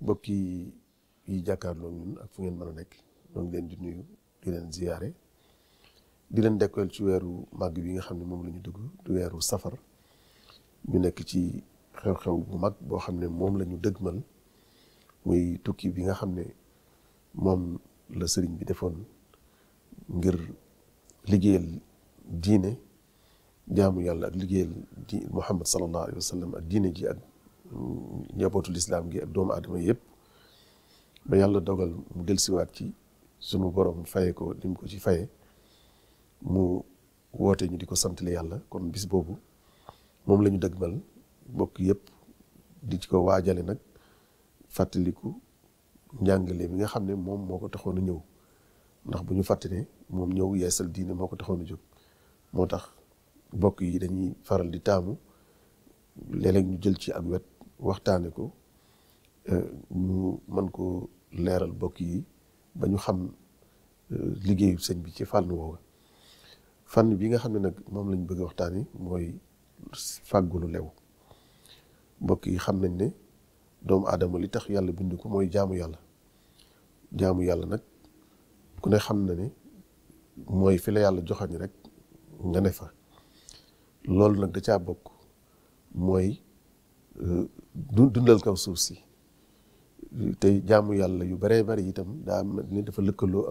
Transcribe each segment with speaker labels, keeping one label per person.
Speaker 1: mbokk yi jàkkaarloo ñun ak fu ngeen mën a nekk ñoo ngi leen di nuyu di leen ziyaare di leen dekkal ci weeru màgg bi nga xam ne moom la ñu dugg du weeru safar ñu nekk ci xew-xew bu mag boo xam ne moom la ñu dëgmal muy tukki bi nga xam ne moom la sëriñ bi defoon ngir liggéeyal diine jaamu yàlla ak liggéeyal di Muhammad sallallahu alayhi wa sallam ak diine ji ak njabootu lislaam gi ak doomu aadama yëpp ba yàlla dogal mu delsiwaat ci sunu borom faye ko lim ko ci faye mu woote ñu di ko santale yàlla kon bis boobu moom la ñu dëgmal bokk yëpp di ci ko waajale nag fàttaliku njàngale bi nga xam ne moom moo ko taxoon a ñëw ndax bu ñu fàttalee moom ñëw yeesal diine moo ko taxoon a jóg moo tax bokk yi dañuy faral di taamu léeg-léeg ñu jël ci ak wet waxtaane ko ñu mën ko leeral bokk yi ba ñu xam liggéeyu sëñ bi ci fànn woowu fànn bi nga xam ne nag moom lañ bëgg a waxtaane mooy fàggulu lew mbokk yi xam nañ ne doomu aadama li tax yàlla bind ko mooy jaamu yàlla nag ku ne xam na ne mooy fi la yàlla joxañ rek nga ne fa loolu nag da caa bokk mooy dundal kaw suuf si te jaamu yàlla yu baree bari itam daa mel ni dafa lëkkaloo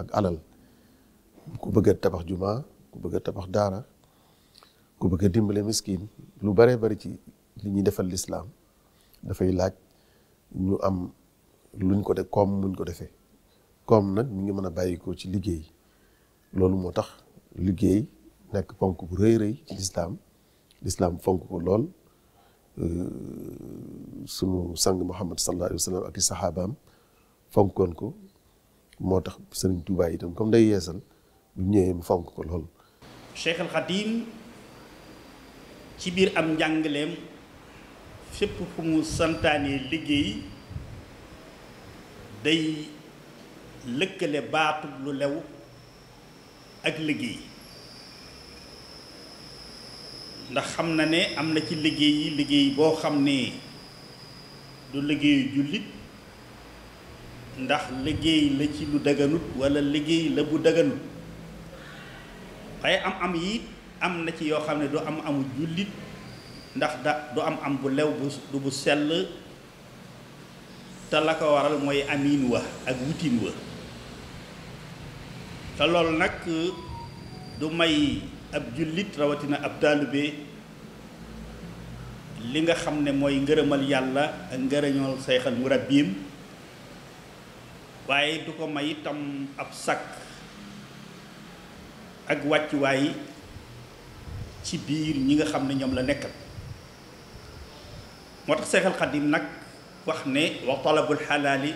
Speaker 1: ak alal ku bëgg a tabax jumaa ku bëgg a tabax daara ku bëgg a dimbale miskin lu baree bari ci li ñuy defal lislaam dafay laaj ñu am luñ ko def koom muñ ko defee koom nag mi ngi mën a bàyyi ko ci liggéey loolu moo tax liggéey nekk ponk bu rëy rëy ci lislaam fonk ko lool sunu sang Muhammad sallallahu alayhi wa sallam ak i saxaabaam fonkoon ko moo tax Sëriñ Tuubaa itam comme day yeesal bu ñëwee mu fonk ko lool.
Speaker 2: Cheikh al Xadim ci biir am njàngaleem fépp fu mu santaanee liggéey day lëkkale baatu lu lew ak liggéey ndax xam na ne am na ci liggéey boo xam ne du liggéeyu jullit ndax liggéey la ci lu daganut walla liggéey la bu daganut waaye am yi am na ci yoo xam ne du amu jullit ndax du am bu lew du bu sell te la ko waral mooy amiin wa ak wutin wa te loolu nag du may ab jullit rawatina ab taalibe li nga xam ne mooy ngërëmal yàlla ak ngërëñal sayxal murabbiim waaye du ko may itam ab sakk ak wàccuwaay ci biir ñi nga xam ne ñoom la nekkal moo tax sayxal xadim nag wax ne wa talabul xalaali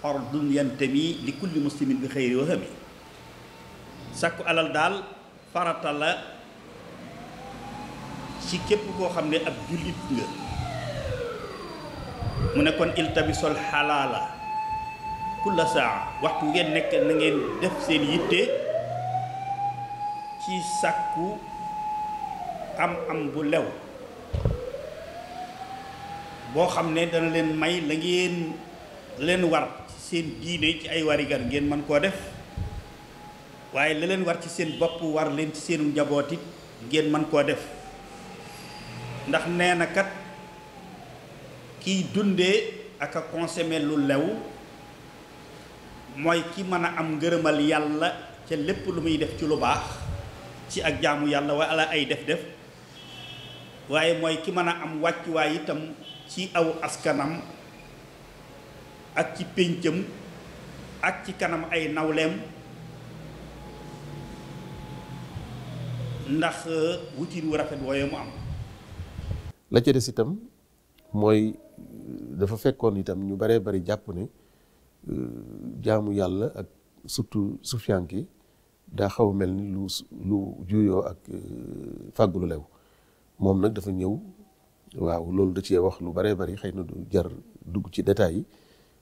Speaker 2: fardun yantami li kulli muslimin bi xëyri wahami sàkku alal daal farata la ci képp koo xam ne ab jullit nga mu ne kon iltabisol xalaala kulla saa waxtu ngeen nekk na ngeen def seen yitte ci sàkku am bu lew boo xam ne dana leen may la ngeen leen war ci seen diine ci ay warigar ngeen mën koo def waaye la leen war ci seen bopp war leen ci seenu njaboot it ngeen mën koo def ndax nee na kat kiy dundee ak a consommer lu lew mooy ki mën a am ngërëmal yàlla ca lépp lu muy def ci lu baax ci ak jaamu yàlla wala ay def-def waaye mooy ki mën a am wàccuwaay itam ci aw askanam ak ci péncam ak ci kanam ay nawleem ndax wutiin wu rafet wooye mu am
Speaker 1: la ca des itam mooy dafa fekkoon itam ñu baree bari jàpp ne jaamu yàlla ak surtout sufiyanke daa xaw a mel ni lu juyoo ak fàggulu lew moom nag dafa ñëw waaw loolu da cee wax lu baree bari xëy na du jar dugg ci détails yi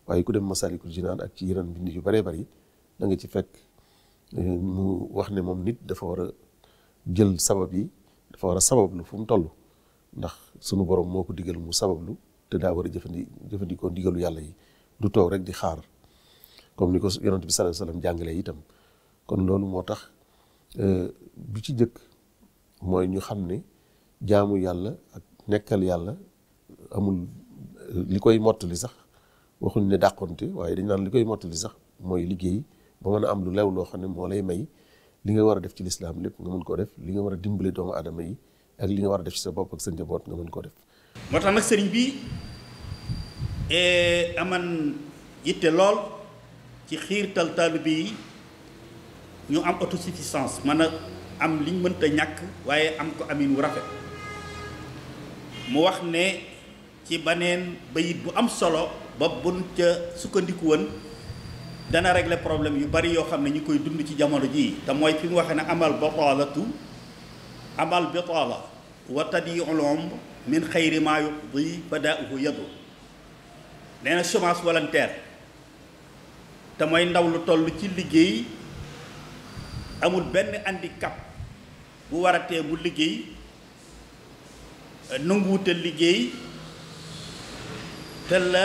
Speaker 1: waaye ku dem Masalikul Jinaan ak ci yeneen bind yu baree bari da nga ci fekk mu wax ne moom nit dafa war a jël sabab yi dafa war a sabablu fu mu toll ndax sunu borom moo ko digal mu sabablu te daa war a jëfandikoo ndigalu yàlla yi du toog rek di xaar comme ni ko yonent bi sallallahu alayhi wasallam jàngalee itam. kon loolu moo tax bi ci jëkk mooy ñu xam ne jaamu yàlla ak nekkal yàlla amul li koy mottali sax waxuñ ne dàqonte waaye dañ naan li koy mottali sax mooy liggéey ba mën a am lu lew loo xam ne moo lay may li nga war a def ci lislaam lépp nga mën koo def li nga war a dimbale doomu aadama yi ak li nga war a def ci sa bopp ak sa njaboot nga mën koo def.
Speaker 2: moo tax nag sëriñ bi aman yitte lool ci xiirtal taalibe yi ñu am autosuffisance mën a am liñ mënta ñàkk waaye am ko amin wu rafet. mu wax ne ci baneen bayit bu am solo ba buñ ca sukkandiku woon dana régler problème yu bari yoo xam ne ñu koy dund ci jamono jii te mooy fi mu waxee ne amal bitaala wa tadiul umr min xayri ma yuqdi fadaauhu yadu. nee na chômage volontaire te mooy ndaw lu toll ci liggéey amul benn handicap bu war a tee mu liggéey nanguwute liggéey te la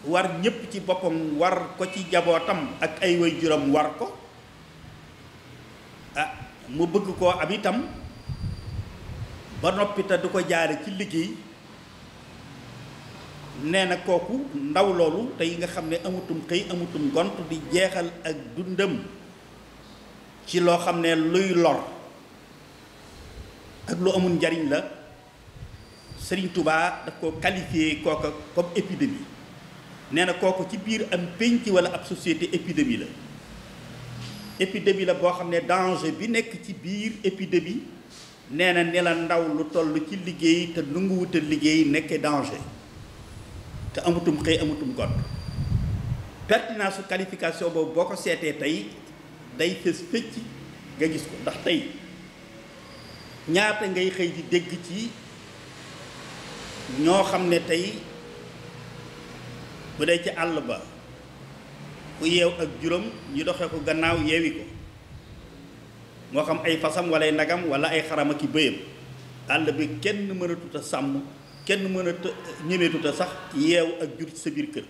Speaker 2: war ñépp ci boppam war ko ci jabootam ak ay waajuram war ko mu bëgg koo am itam ba noppi te du ko jaare ci liggéey. nee na kooku ndaw loolu tey nga xam ne amutum xëy amutum gont di jeexal ak dundam ci loo xam ne luy lor ak lu amul njariñ la Sëriñ Tuubaa daf ko qualifié kooka comme épidémie. nee na kooku ci biir am pénc wala ab société épidémie la. épidémie la boo xam ne danger bi nekk ci biir épidémie nee na ne la ndaw lu toll ci liggéey te nanguwuta liggéey nekkee danger te amutum xëy amutum gont. pertinence su qualification boobu boo ko seetee tey day fës fëcc nga gis ko ndax tey ñaata ngay xëy di dégg ci ñoo xam ne tey bu dee ci àll ba ku yeew ak juróom ñu doxee ko gannaaw yeewi ko moo xam ay fasam wala ay nagam wala ay xaram ak i bëyam àll bi kenn mënatut a sàmm kenn mënat ñemeetut a sax yeew ak jur ci sa biir kër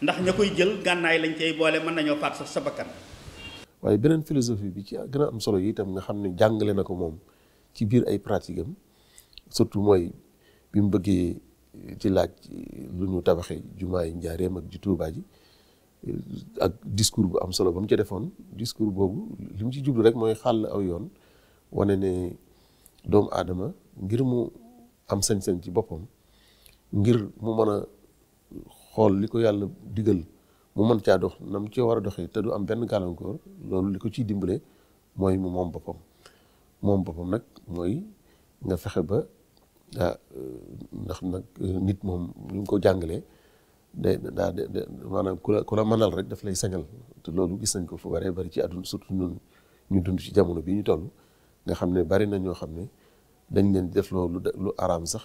Speaker 2: ndax ña koy jël gànnaay lañ cay boole mën nañoo faat sax sa bakkan.
Speaker 1: waaye beneen philosophie bi ci gën a am solo yi itam nga xam ne jàngale na ko moom ci biir ay pratique am surtout mooy bi mu bëggee ci laaj lu ñu tabaxee jumaa yi Njaaréem ak ju Tuubaa ji ak discours bu am solo ba mu ca defoon discours boobu li mu ci jublu rek mooy xàll aw yoon wane ne doomu aadama ngir mu am sañ-sañ ci boppam ngir mu mën a xool li ko yàlla digal mu mën caa dox na mu ci war a doxee te du am benn gàllankoor loolu li ko ciy dimbale mooy mu moom boppam nag mooy nga fexe ba ndax nag nit moom li mu ko jàngalee maanaam ku la mënal rek daf lay sañal te loolu gis nañ ko fu baree bari ci àdduna surtout ñun ñu dund ci jamono bi ñu toll nga xam ne bari na ñoo xam ne dañ leen def loo lu araam sax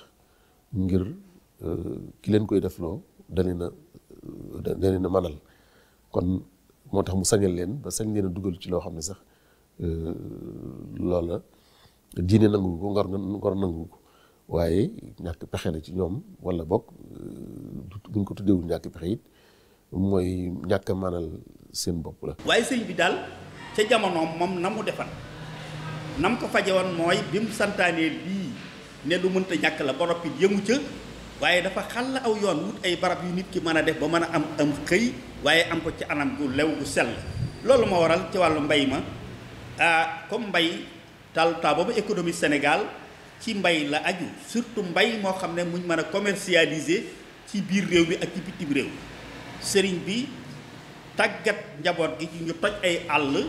Speaker 1: ngir ki leen koy def loo da leen a mënal kon moo tax mu sañal leen ba sañ leen a dugal ci loo xam ne sax loola diine nangu ko ngor nangu ko waaye ñàkk pexe la ci ñoom wala bokk buñ ko tuddewul ñàkk pexe it mooy ñàkk a manal seen bopp la.
Speaker 2: waaye sëñ bi daal ca jamonoom moom na mu defan nam ko faje woon mooy bi mu santaanee lii ne lu mënta ñàkk la ba noppi yëmu ca waaye dafa xàll aw yoon wut ay barab yu nit ki mën a def ba mën a am xëy waaye am ko ci anam gu lew gu sell. loolu moo waral ci wàllu mbay ma comme mbay taa boobu économie Sénégal ci mbay la aju surtout mbay moo xam ne muñ mën a commercialiser ci biir réew mi ak ci bitim réew. sëriñ bi tàggat njaboot gi ci ñu toj ay àll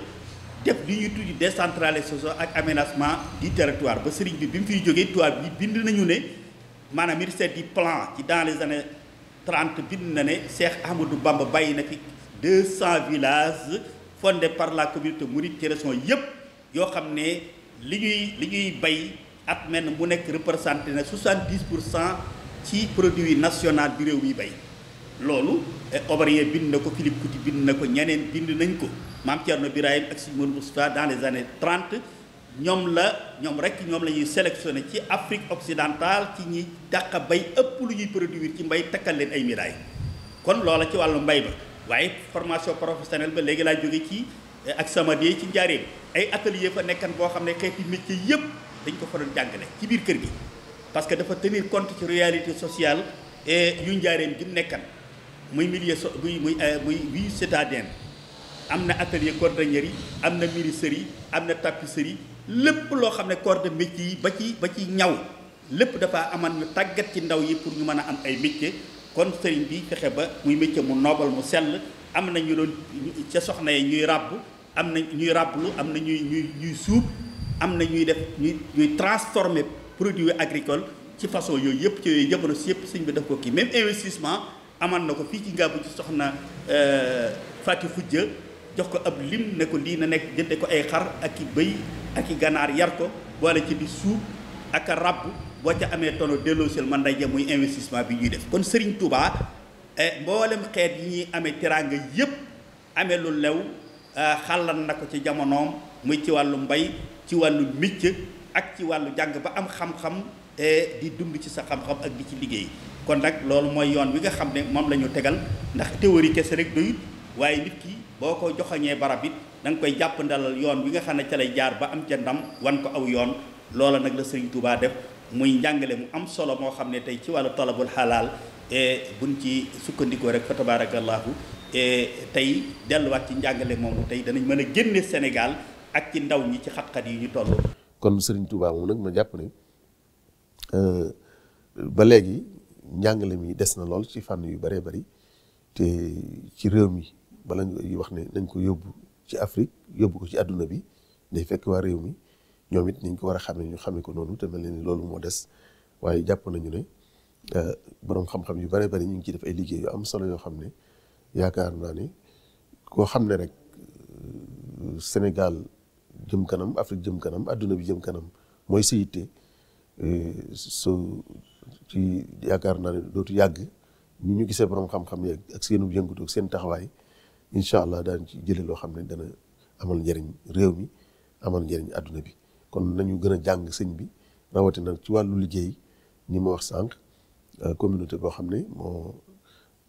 Speaker 2: def li ñuy tuddi décentralisation ak aménagement du territoire ba sëriñ bi mu fiy jógee tubaab bi bind nañu ne maanaam ministère du plan ci dans les années 30 bind na ne Cheikh Ahmadou Bamba bàyyi na fi 200 villages fondés par la communauté mouride ci région yépp yoo xam ne li ñuy bay at men mu nekk représenté na 70% ci produit national bi réew mi bay. loolu Obrien bind na ko Philippe Couti bind na ko ñeneen bind nañ ko Mame Thierno Birahim ak Serigne Moustapha dans les années 30 ñoom rek ñoom la ñuy sélectionné ci Afrique occidentale ci ñi dàq bay ëpp lu ñuy produire ci mbay takkal leen ay médailles kon loola ci wàllu mbay ba waaye formation professionnelle ba léegi laa jóge ci ak Samadé ci Njaaréem ay atelier fa nekkan boo xam ne xeeti métier yëpp dañ ko fa doon jàngale ci biir kër gi parce que dafa tenir compte ci réalité sociale yu Njaaréem gi nekkan muy milieu muy citadin am na atelier cordonnier am na menuiserie am na tapisserie lépp loo xam ne corps de métier yi ba ci ñaw lépp dafa aman ñu tàggat ci ndaw yi pour ñu mën a am ay métier kon sëriñ bi fexe ba muy métier mu noble mu sell am na ñu doon ca soxna yi ñuy ràbb am na ñuy ràbblu am na ñuy suub am na ñuy def ñuy transformer produit agricole ci façon yooyu yëpp ci yooyu jamono si yëpp sëñ bi daf ko kii même investissement aman na ko fii ci Ngaabu ci soxna Fatou Foudia jox ko ab lim ne ko lii na nekk jënde ko ay xar ak i bëy ak i ganaar yar ko boole ci di suub ak a ràbb boo ca amee tono delloosel man day jëm muy investissement bi ñuy def kon Serigne Touba mboolem xeet yi ñuy amee teraanga yëpp amee lu lew xàllan na ko ci jamonoom muy ci wàllu mbay ci wàllu micc ak ci wàllu jàng ba am xam-xam di dund ci sa xam-xam ak di ci liggéey kon nag loolu mooy yoon wi nga xam ne moom la ñu tegal ndax théorie kese rek doyut waaye nit ki boo ko joxañee barab it da nga koy jàpp ndalal yoon wi nga xam ne ca lay jaar ba am ca ndam wan ko aw yoon loola nag la Serigne Touba def muy njàngale mu am solo moo xam ne tey ci wàllu talabul xalaal buñ ci sukkandikoo rek fa tabarakallahu tey delluwaat ci njàngale moomu tey danañ mën a génne Sénégal ak ci ndaw ñi ci xat-xat yi ñu toll.
Speaker 1: kon Serigne Touba moom nag ma jàpp ne ba léegi njàngale mi des na lool ci fànn yu bëree bëri te ci réew mi bala ñuy wax ne nañ ko yóbbu ci Afrique yóbbu ko ci àdduna bi day fekk waa réew mi ñoom it niñ ko war a xamee ñu xamee ko noonu te mel ni loolu moo des waaye jàpp nañu ne boroom xam-xam yu bëree bëri ñu ngi ciy def ay liggéey yu am solo yoo xam ne yaakaar naa ne koo xam ne rek Sénégal jëm kanam Afrique jëm kanam àdduna bi jëm kanam mooy sa yitte so ci yaakaar naa ne dootu yàgg ni ñu gisee borom xam-xam yeeg ak seenu yëngatu ak seen taxawaay incha allah daan ci jëlee loo xam ne dana amal njëriñ réew mi amal njëriñ àdduna bi kon nañu gën a jàng sëñ bi rawatina ci wàllu liggéey ni ma wax sànq communauté boo xam ne moo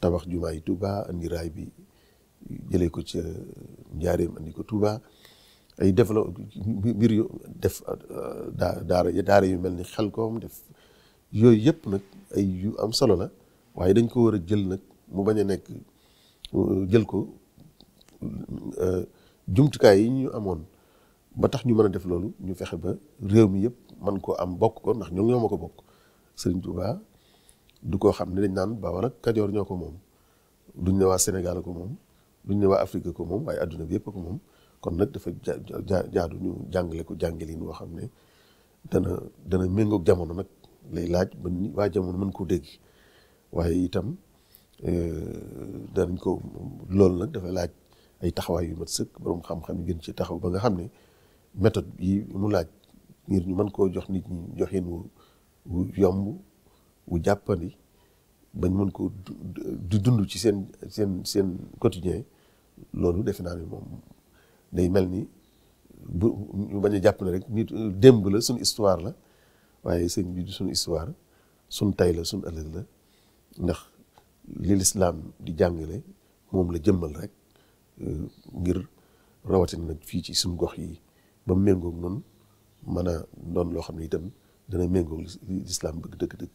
Speaker 1: tabax jumaa yi Touba andi raay bi jëlee ko ca Njaareem andi ko Touba ay développé mbir yu def daara yu mel ni Xelkom def yooyu yëpp nag ay yu am solo la waaye dañ ko war a jël nag mu bañ a nekk jël ko jumtukaay yi ñu amoon ba tax ñu mën a def loolu ñu fexe ba réew mi yëpp man koo am bokk ko ndax ñoo ma ko bokk Serigne Touba du koo xam ne dañ naan Bawol ak Kajoor ñoo ko moom duñ ne waa Sénégal ko moom duñ ne waa Afrique ko moom waaye adduna bi yëpp ko moom kon nag dafa jaadu ñu jàngale ko jàngalin woo xam ne dana méngoog jamono nag lay laaj ba ni waa jamono mën koo dégg waaye itam danañ ko loolu nag dafay laaj ay taxawaay yu mat sëkk borom xam-xam yi gën ci taxaw ba nga xam ne méthode yi mu laaj ngir ñu mën koo jox nit ñi joxin wu yomb wu jàppandi bañ mën ko di dund ci seen quotidien loolu defe naa ne moom day mel ni bu ñu bañ a jàpp ne rek nit démb la suñu histoire la waaye sëñ bi du suñu histoire suñ tay la suñ ëllëg la ndax li lislaam di jàngale moom la jëmmal rek ngir rawatina nag fii ci suñ gox yi ba méngoog noonu mën a doon loo xam ne itam dana méngoog lislaam bëgg dëgg-dëgg